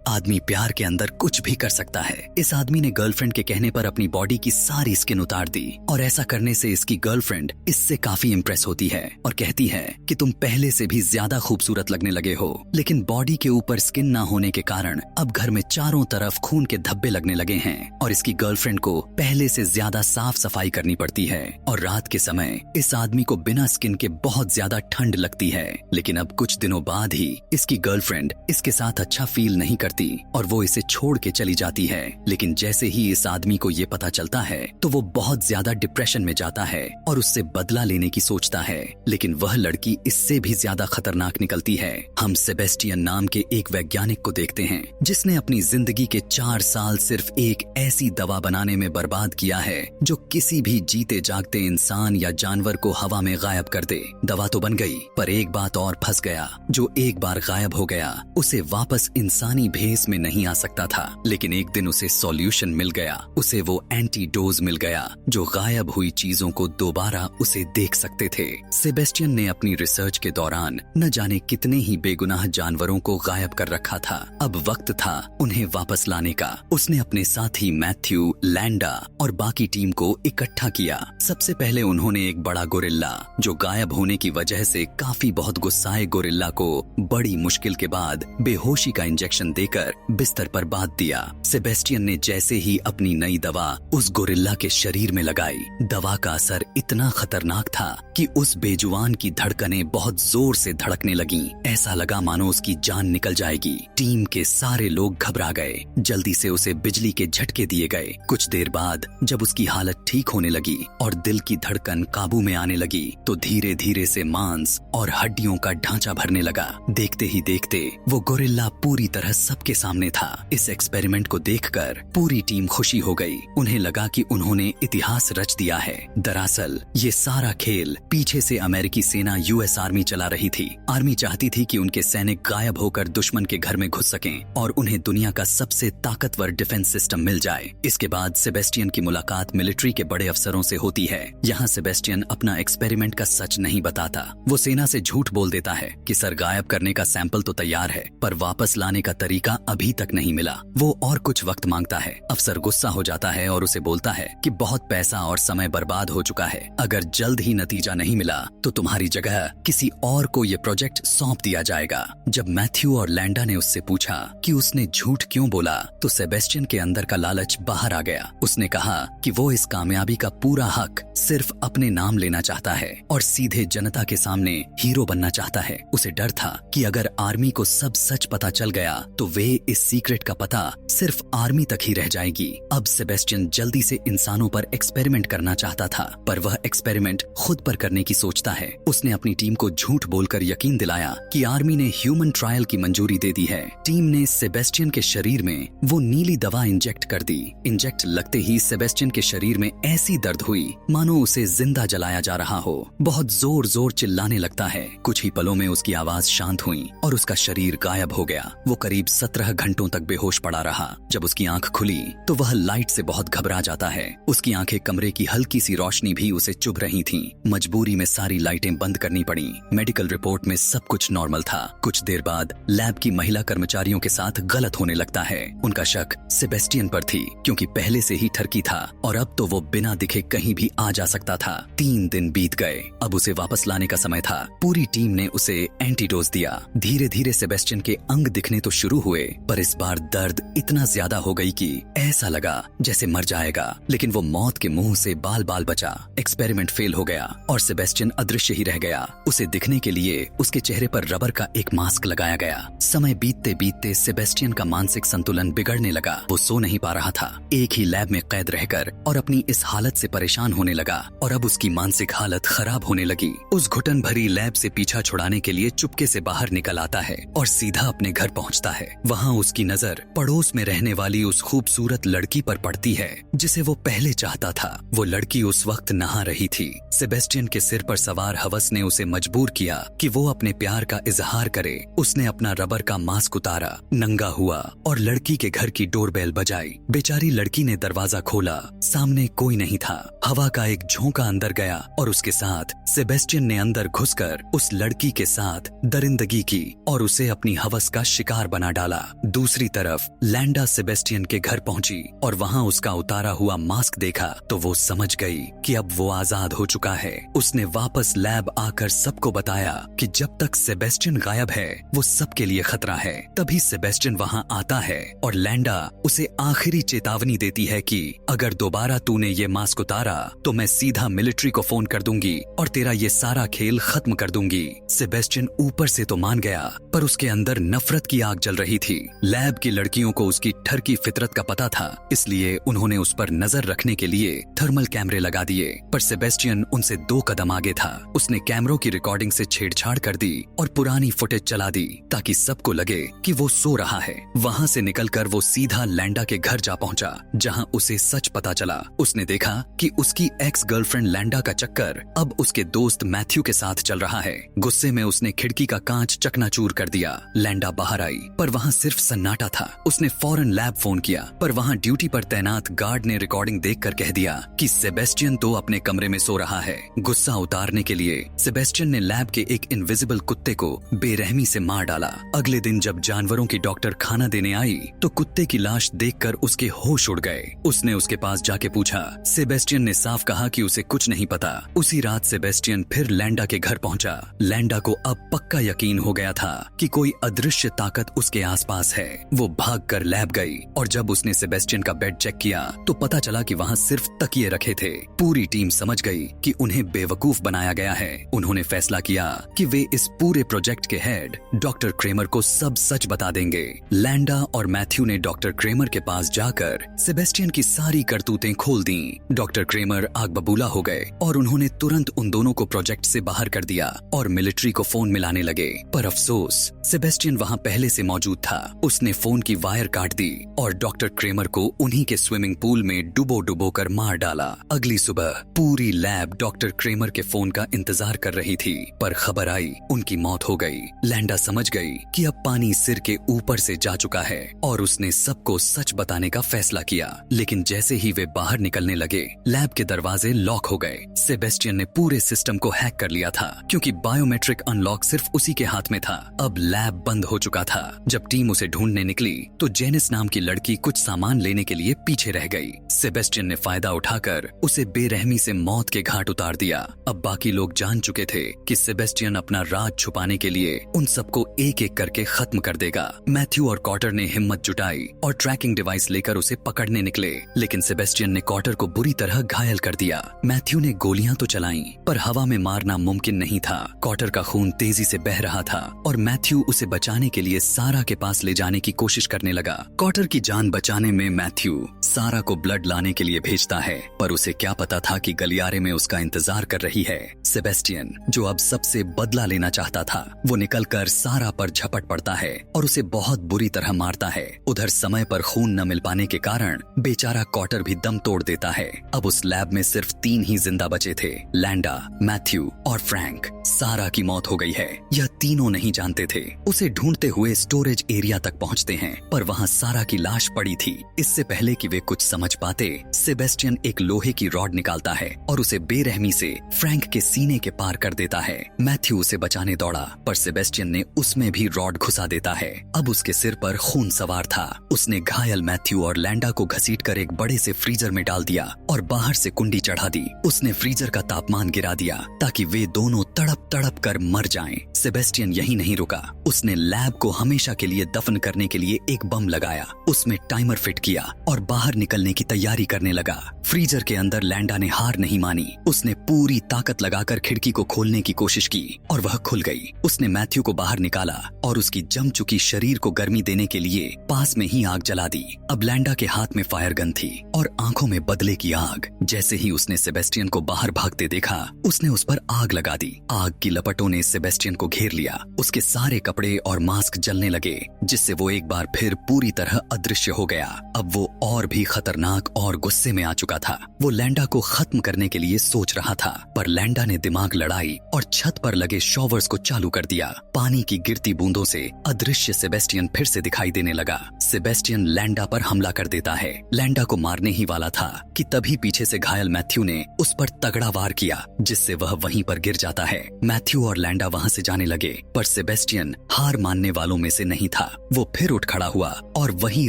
आदमी प्यार के अंदर कुछ भी कर सकता है। इस आदमी ने गर्लफ्रेंड के कहने पर अपनी बॉडी की सारी स्किन उतार दी और ऐसा करने से इसकी गर्लफ्रेंड इससे काफी इम्प्रेस होती है और कहती है कि तुम पहले से भी ज्यादा खूबसूरत लगने लगे हो। लेकिन बॉडी के ऊपर स्किन ना होने के कारण अब घर में चारों तरफ खून के धब्बे लगने लगे हैं और इसकी गर्लफ्रेंड को पहले से ज्यादा साफ सफाई करनी पड़ती है। और रात के समय इस आदमी को बिना स्किन के बहुत ज्यादा ठंड लगती है। लेकिन अब कुछ दिनों बाद ही इसकी गर्लफ्रेंड इसके साथ अच्छा फील नहीं करती और वो इसे छोड़ के चली जाती है। लेकिन जैसे ही इस आदमी को ये पता चलता है तो वो बहुत ज्यादा डिप्रेशन में जाता है और उससे बदला लेने की सोचता है। लेकिन वह लड़की इससे भी ज्यादा खतरनाक निकलती है। हम सेबेस्टियन नाम के एक वैज्ञानिक को देखते हैं जिसने अपनी जिंदगी के 4 साल सिर्फ एक ऐसी दवा बनाने में बर्बाद किया है जो किसी भी जीते जागते इंसान या जानवर को हवा में गायब कर दे। दवा तो बन गई पर एक बात और फंस गया, जो एक बार गायब हो गया उसे वापस इंसानी भेस में नहीं आ सकता था। लेकिन एक दिन उसे सॉल्यूशन मिल गया, उसे वो एंटीडोज मिल गया जो गायब हुई चीजों को दोबारा उसे देख सकते थे। सेबेस्टियन ने अपनी रिसर्च के दौरान न जाने कितने ही बेगुनाह जानवरों को गायब कर रखा था। अब वक्त था उन्हें वापस लाने का। उसने अपने साथी मैथ्यू, लैंडा और बाकी टीम को इकट्ठा किया। सबसे पहले उन्होंने एक बड़ा गोरिल्ला जो गायब होने की वजह से काफी बहुत गुस्साए गोरिल्ला को बड़ी मुश्किल के बाद बेहोशी का इंजेक्शन देकर बिस्तर पर बांध दिया। सेबेस्टियन ने जैसे ही अपनी नई दवा उस गोरिल्ला के शरीर में लगाई, दवा का असर इतना खतरनाक था कि उस बेजुबान की धड़कनें बहुत जोर से धड़कने लगीं। ऐसा लगा मानो उसकी जान निकल जाएगी। टीम के सारे लोग घबरा गए। जल्दी से उसे बिजली के झटके दिए गए। कुछ देर बाद जब उसकी हालत ठीक होने लगी और दिल की धड़कन काबू में आने लगी तो धीरे धीरे से मांस और हड्डियों का ढांचा भरने लगा। देखते ही देखते वो गोरिल्ला पूरी तरह सबके सामने था। इस एक्सपेरिमेंट को देखकर पूरी टीम खुशी हो गई। उन्हें लगा कि उन्होंने इतिहास रच दिया है। दरअसल ये सारा खेल पीछे से अमेरिकी सेना यूएस आर्मी चला रही थी। आर्मी चाहती थी कि उनके सैनिक गायब होकर दुश्मन के घर में घुस सकें और उन्हें दुनिया का सबसे ताकतवर डिफेंस सिस्टम मिल जाए। इसके बाद सेबेस्टियन की मुलाकात मिलिट्री के बड़े अफसरों से होती है। यहाँ सेबेस्टियन अपना एक्सपेरिमेंट का सच नहीं बताता। वो सेना से झूठ बोल देता है कि सर गायब करने का सैंपल तो तैयार है पर वापस लाने का तरीका अभी तक नहीं मिला। वो और कुछ वक्त मांगता है। अफसर गुस्सा हो जाता है और उसे बोलता है कि बहुत पैसा और समय बर्बाद हो चुका है। अगर जल्द ही नतीजा नहीं मिला तो तुम्हारी जगह किसी और को ये प्रोजेक्ट सौंप दिया जाएगा। जब मैथ्यू और लैंडा ने उससे पूछा कि उसने झूठ क्यों बोला तो सेबेस्टियन के अंदर का लालच बाहर आ गया। उसने कहा कि वो इस कामयाबी का पूरा हक सिर्फ अपने नाम लेना चाहता है और सीधे जनता के सामने हीरो बनना चाहता है। उसे डर था कि अगर आर्मी को सब सच पता चल गया तो वे इस सीक्रेट का पता सिर्फ आर्मी तक ही रह जाएगी। अब सेबेस्टियन जल्दी से इंसानों पर एक्सपेरिमेंट करना चाहता था पर वह एक्सपेरिमेंट खुद पर करने की सोचता है। उसने अपनी टीम को झूठ बोलकर यकीन दिलाया कि आर्मी ने ह्यूमन ट्रायल की मंजूरी दे दी है। टीम ने सेबेस्टियन के शरीर में वो नीली दवा इंजेक्ट कर दी। इंजेक्ट लगते ही सेबेस्टियन के शरीर में ऐसी दर्द हुई मानो उसे जिंदा जलाया जा रहा हो। बहुत जोर जोर चिल्लाने लगता है। कुछ ही पलों में उसकी आवाज शांत हुई और उसका शरीर गायब हो गया। वो करीब 17 घंटों तक बेहोश पड़ा रहा। जब उसकी आंख खुली तो वह लाइट से बहुत घबरा जाता है। उसकी आंखें कमरे की हल्की सी रोशनी भी उसे चुभ रही थीं। मजबूरी में सारी लाइटें बंद करनी पड़ी। मेडिकल रिपोर्ट में सब कुछ नॉर्मल था। कुछ देर बाद लैब की महिला कर्मचारियों के साथ गलत होने लगता है। उनका शक सेबेस्टियन पर थी क्योंकि पहले से ही ठरकी था और अब तो वो बिना दिखे कहीं भी आ जा सकता था। 3 दिन बीत गए। अब उसे वापस लाने का समय था। पूरी टीम ने उसे एंटीडोज दिया। धीरे धीरे सेबेस्टियन के अंग दिखने तो शुरू हुए पर इस बार दर्द इतना ज्यादा हो गई कि ऐसा लगा जैसे मर जाएगा। लेकिन वो मौत के मुंह से बाल बाल बचा। एक्सपेरिमेंट फेल हो गया और सेबेस्टियन अदृश्य ही रह गया। उसे दिखने के लिए उसके चेहरे पर रबर का एक मास्क लगाया गया। समय बीतते बीतते सेबेस्टियन का मानसिक संतुलन बिगड़ने लगा। वो सो नहीं पा रहा था। एक ही लैब में कैद रहकर और अपनी इस हालत से परेशान होने लगा और अब उसकी मानसिक हालत खराब होने लगी। उस घुटन भरी लैब से पीछा छुड़ाने के लिए चुपके से बाहर निकल आता है और सीधा अपने घर पहुंचता है। वहाँ उसकी नजर पड़ोस में रहने वाली उस खूबसूरत लड़की पर पड़ती है जिसे वो पहले चाहता था। वो लड़की उस वक्त नहा रही थी। सेबेस्टियन के सिर पर सवार हवस ने उसे मजबूर किया कि वो अपने प्यार का इजहार करे। उसने अपना रबर का मास्क उतारा, नंगा हुआ और लड़की के घर की डोरबेल बजाई। बेचारी लड़की ने दरवाजा खोला। सामने कोई नहीं था। हवा का एक झोंका अंदर गया और उसके साथ सेबेस्टियन ने अंदर घुसकर उस लड़की के साथ दरिंदगी की और उसे अपनी हवस का शिकार बना डाला। डाला। दूसरी तरफ लैंडा सेबेस्टियन के घर पहुंची और वहां उसका उतारा हुआ मास्क देखा तो वो समझ गई कि अब वो आजाद हो चुका है। उसने वापस लैब आकर सबको बताया कि जब तक सेबेस्टियन गायब है वो सबके लिए खतरा है। तभी सेबेस्टियन वहां आता है और लैंडा उसे आखिरी चेतावनी देती है कि अगर दोबारा तूने ये मास्क उतारा तो मैं सीधा मिलिट्री को फोन कर दूंगी और तेरा ये सारा खेल खत्म कर दूंगी। सेबेस्टियन ऊपर से तो मान गया पर उसके अंदर नफरत की आग जल रही थी। लैब की लड़कियों को उसकी ठरकी फितरत का पता था, इसलिए उन्होंने उस पर नजर रखने के लिए थर्मल कैमरे लगा दिए। पर सेबेस्टियन उनसे 2 कदम आगे था। उसने कैमरों की रिकॉर्डिंग से छेड़छाड़ कर दी और पुरानी फुटेज चला दी ताकि सबको लगे कि वो सो रहा है। वहां से निकलकर वो सीधा लैंडा के घर जा पहुंचा, जहां उसे सच पता चला। उसने देखा कि उसकी एक्स गर्लफ्रेंड लैंडा का चक्कर अब उसके दोस्त मैथ्यू के साथ चल रहा है। गुस्से में उसने खिड़की का कांच चकनाचूर कर दिया। लैंडा बाहर आई पर वहां सिर्फ सन्नाटा था। उसने फौरन लैब फोन किया पर वहां ड्यूटी पर तैनात गार्ड ने रिकॉर्डिंग देखकर कह दिया कि सेबेस्टियन तो अपने कमरे में सो रहा है। गुस्सा उतारने के लिए सेबेस्टियन ने लैब के एक इनविजिबल कुत्ते को बेरहमी से मार डाला। अगले दिन जब जानवरों की डॉक्टर खाना देने आई तो कुत्ते की लाश देखकर उसके होश उड़ गए। उसने उसके पास जाके पूछा। सेबेस्टियन ने साफ कहा कि उसे कुछ नहीं पता। उसी रात सेबेस्टियन फिर लैंडा के घर पहुंचा। लैंडा को अब पक्का यकीन हो गया था कि कोई अदृश्य ताकत उसके आसपास है। वो भागकर लैब गई और जब उसने सेबेस्टियन का बेड चेक किया तो पता चला कि वहां सिर्फ तकिए रखे थे। पूरी टीम समझ गई कि उन्हें बेवकूफ बनाया गया है। उन्होंने फैसला किया कि वे इस पूरे प्रोजेक्ट के हेड डॉक्टर क्रेमर को सब सच बता देंगे। लैंडा और मैथ्यू ने डॉक्टर क्रेमर के पास जाकर सेबेस्टियन की सारी करतूतें खोल दी। डॉक्टर क्रेमर आग बबूला हो गए और उन्होंने तुरंत उन दोनों को प्रोजेक्ट से बाहर कर दिया और मिलिट्री को फोन मिलाने लगे। पर अफसोस, सेबेस्टियन वहां पहले से मौजूद था। उसने फोन की वायर काट दी और डॉक्टर क्रेमर को उन्हीं के स्विमिंग पूल में डुबो कर मार डाला। अगली सुबह पूरी लैब डॉक्टर क्रेमर के फोन का इंतजार कर रही थी, पर खबर आई उनकी मौत हो गई। लैंडा समझ गई कि अब पानी सिर के ऊपर से जा चुका है और उसने सबको सच बताने का फैसला किया। लेकिन जैसे ही वे बाहर निकलने लगे, लैब के दरवाजे लॉक हो गए। सेबेस्टियन ने पूरे सिस्टम को हैक कर लिया था क्योंकि बायोमेट्रिक अनलॉक सिर्फ उसी के हाथ में था। अब लैब बंद हो चुका था। जब टीम उसे ढूंढने निकली तो जेनिस नाम की लड़की कुछ सामान लेने के लिए पीछे रह गई। सेबेस्टियन ने फायदा उठाकर उसे बेरहमी से मौत के घाट उतार दिया। अब बाकी लोग जान चुके थे कि सेबेस्टियन अपना राज छुपाने के लिए उन सबको एक एक करके खत्म कर देगा। मैथ्यू और कॉटर ने हिम्मत जुटाई और ट्रैकिंग डिवाइस लेकर उसे पकड़ने निकले, लेकिन सेबेस्टियन ने कॉटर को बुरी तरह घायल कर दिया। मैथ्यू ने गोलियां तो चलाई पर हवा में मारना मुमकिन नहीं था। कॉटर का खून तेजी से बह रहा था और मैथ्यू उसे बचाने के लिए सारा के पास ले जाने की कोशिश करने लगा। कॉटर की जान बचाने में मैथ्यू सारा को ब्लड लाने के लिए भेजता है, पर उसे क्या पता था कि गलियारे में उसका इंतजार कर रही है। सेबेस्टियन, जो अब सबसे बदला लेना चाहता था, वो निकलकर सारा पर झपट पड़ता है और उसे बहुत बुरी तरह मारता है। उधर समय पर खून न मिल पाने के कारण बेचारा कॉटर भी दम तोड़ देता है। अब उस लैब में सिर्फ 3 ही जिंदा बचे थे, लैंडा, मैथ्यू और फ्रैंक। सारा की मौत हो गई है, यह तीनों नहीं जानते थे। उसे ढूंढते हुए स्टोरेज एरिया तक पहुंचते हैं, पर वहां सारा की लाश पड़ी थी। इससे पहले कि वे कुछ समझ पाते, सेबेस्टियन एक लोहे की रॉड निकालता है और उसे बेरहमी से फ्रैंक के सीने के पार कर देता है। मैथ्यू उसे बचाने दौड़ा, पर सेबेस्टियन ने उसमें भी रॉड घुसा देता है। अब उसके सिर पर खून सवार था। उसने घायल मैथ्यू और लैंडा को घसीटकर एक बड़े से फ्रीजर में डाल दिया और बाहर से कुंडी चढ़ा दी। उसने फ्रीजर का तापमान गिरा दिया ताकि वे दोनों तड़प तड़प कर मर जाएं। सेबेस्टियन यही नहीं रुका। उसने लैब को हमेशा के लिए दफन करने के लिए एक बम लगाया, उसमें टाइमर फिट किया और बाहर निकलने की तैयारी करने लगा। फ्रीजर के अंदर लैंडा ने हार नहीं मानी। उसने पूरी ताकत लगाकर खिड़की को खोलने की कोशिश की और वह खुल गई। उसने मैथ्यू को बाहर निकाला और उसकी जम चुकी शरीर को गर्मी देने के लिए पास में ही आग जला दी। अब लैंडा के हाथ में फायर गन थी और आंखों में बदले की आग। जैसे ही उसने सेबेस्टियन को बाहर भागते देखा, उसने उस पर आग लगा दी। आग की लपटों ने सेबेस्टियन को घेर लिया। उसके सारे कपड़े और मास्क जलने लगे, जिससे वो एक बार फिर पूरी तरह अदृश्य हो गया। अब वो और भी खतरनाक और गुस्से में आ चुका था। वो लैंडा को खत्म करने के लिए सोच रहा था, पर लैंडा ने दिमाग लड़ाई और छत पर लगे शॉवर्स को चालू कर दिया। पानी की गिरती बूंदों से अदृश्य सेबेस्टियन फिर से दिखाई देने लगा। सेबेस्टियन लैंडा पर हमला कर देता है। लैंडा को मारने ही वाला था कि तभी तभी पीछे से घायल मैथ्यू ने उस पर तगड़ा वार किया, जिससे वह वहीं पर गिर जाता है। मैथ्यू और लैंडा वहां से जाने लगे, पर सेबेस्टियन हार मानने वालों में से नहीं था। वो फिर उठ खड़ा हुआ और वही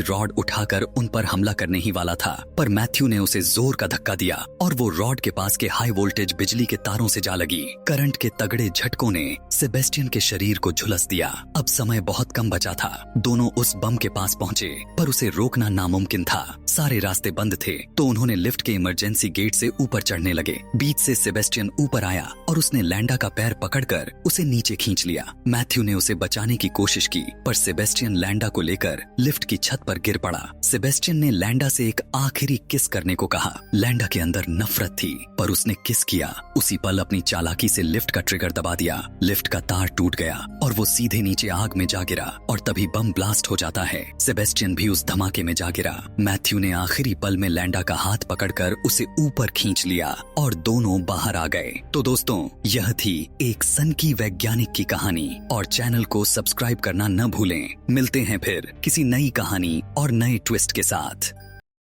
रॉड उठाकर उन पर हमला करने ही वाला था, पर मैथ्यू ने उसे जोर का धक्का दिया और वो रॉड के पास के हाई वोल्टेज बिजली के तारों से जा लगी। करंट के तगड़े झटकों ने सेबेस्टियन के शरीर को झुलस दिया। अब समय बहुत कम बचा था। दोनों उस बम के पास पहुंचे, पर उसे रोकना नामुमकिन था। सारे रास्ते बंद थे, तो उन्होंने लिफ्ट के इमरजेंसी गेट से ऊपर चढ़ने लगे। बीच से सेबेस्टियन ऊपर आया और उसने लैंडा का पैर पकड़कर उसे नीचे खींच लिया। मैथ्यू ने उसे बचाने की कोशिश की, पर सेबेस्टियन लैंडा को लेकर लिफ्ट की छत पर गिर पड़ा। सेबेस्टियन ने लैंडा से एक आखिरी किस करने को कहा। लैंडा के अंदर नफरत थी, पर उसने किस किया। उसी पल अपनी चालाकी से लिफ्ट का ट्रिगर दबा दिया। लिफ्ट का तार टूट गया और वो सीधे नीचे आग में जा गिरा, और तभी बम ब्लास्ट हो जाता है। सेबेस्टियन भी उस धमाके में जा गिरा। मैथ्यू ने आखिरी पल में लैंडा का हाथ पकड़कर उसे ऊपर खींच लिया और दोनों बाहर आ गए। तो दोस्तों, यह थी एक सनकी वैज्ञानिक की कहानी, और चैनल को सब्सक्राइब करना न भूलें। मिलते हैं फिर किसी नई कहानी और नए ट्विस्ट के साथ।